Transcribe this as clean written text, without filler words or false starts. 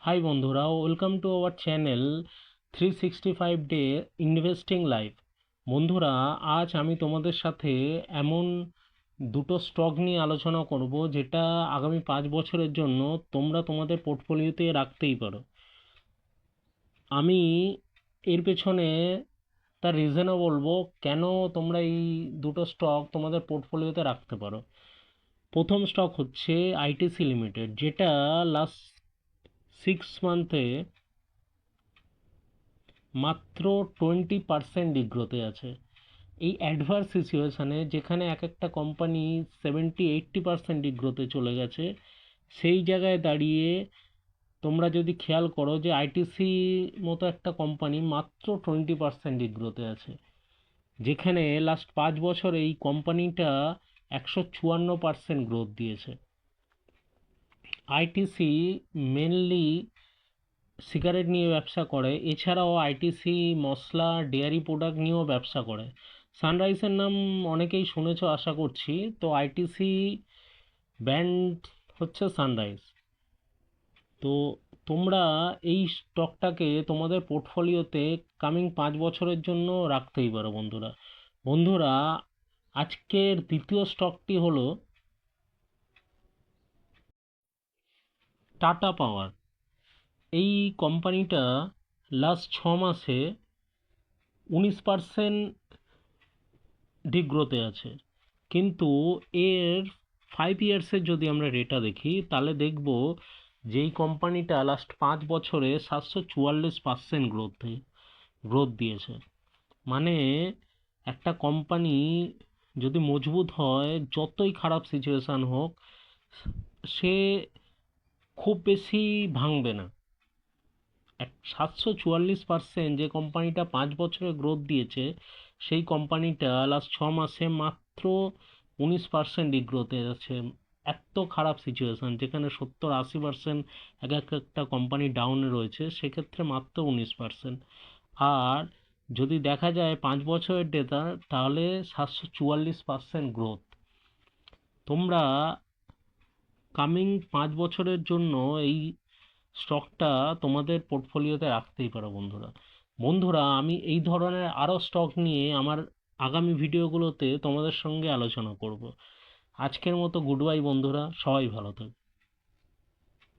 High বন্ধুরা, welcome to our channel 365 day investing life. বন্ধুরা, আজ আমি তোমাদের সাথে এমন দুটো স্টক নিয়ে আলোচনা করব যেটা আগামী 5 বছরের জন্য তোমরা তোমাদের পোর্টফোলিওতে রাখতেই পারো। আমি এর পেছনে তার রিজনও বলবো কেন তোমরা এই দুটো স্টক তোমাদের পোর্টফোলিওতে রাখতে পারো। প্রথম স্টক হচ্ছে আইটিসি লিমিটেড, যেটা লাস্ট 6 মান্থে মাত্র 20% ডিগ্রোতে আছে। এই অ্যাডভার্স সিচুয়েশানে যেখানে এক একটা কোম্পানি 70-80% ডিগ্রোতে চলে গেছে, সেই জায়গায় দাঁড়িয়ে তোমরা যদি খেয়াল করো যে আইটিসি মতো একটা কোম্পানি মাত্র 20% ডিগ্রোতে আছে, যেখানে লাস্ট 5 বছর এই কোম্পানিটা 154% গ্রোথ দিয়েছে। আইটিসি মেনলি সিগারেট নিয়ে ব্যবসা করে, এছাড়াও আইটিসি মশলা ডেয়ারি প্রোডাক্ট নিয়েও ব্যবসা করে। সানরাইজের নাম অনেকেই শুনেছ আশা করছি। তো আইটিসি ব্র্যান্ড হচ্ছে সানরাইজ। তো তোমরা এই স্টকটাকে তোমাদের পোর্টফোলিওতে কামিং 5 বছরের জন্য রাখতেই পারো বন্ধুরা। বন্ধুরা, আজকের দ্বিতীয় স্টকটি হলো টাটা পাওয়ার। এই কোম্পানিটা লাস্ট 6 মাসে 19% ডিগ্রোথে আছে, কিন্তু এর 5 ইয়ার্সের যদি আমরা রেটা দেখি তাহলে দেখব যে এই কোম্পানিটা লাস্ট 5 বছরে 744% গ্রোথ দিয়েছে। মানে একটা কোম্পানি যদি মজবুত হয়, যতই খারাপ সিচুয়েশান হোক, সে খুব বেশি ভাঙবে না। 744% যে কোম্পানিটা 5 বছরে গ্রোথ দিয়েছে, সেই কোম্পানিটা লাস্ট 6 মাসে মাত্র 19% ডিগ্রোথে আছে। এত খারাপ সিচুয়েশান যেখানে 70-80% এক একটা কোম্পানি ডাউনে রয়েছে, সেক্ষেত্রে মাত্র 19%। আর যদি দেখা যায় 5 বছরের ডেটা, তাহলে 744% গ্রোথ। তোমরা কামিং 5 বছরের জন্য এই স্টকটা তোমাদের পোর্টফোলিওতে রাখতেই পারো বন্ধুরা। বন্ধুরা, আমি এই ধরনের আরও স্টক নিয়ে আমার আগামী ভিডিওগুলোতে তোমাদের সঙ্গে আলোচনা করব। আজকের মতো গুড বাই বন্ধুরা, সবাই ভালো থাকবে।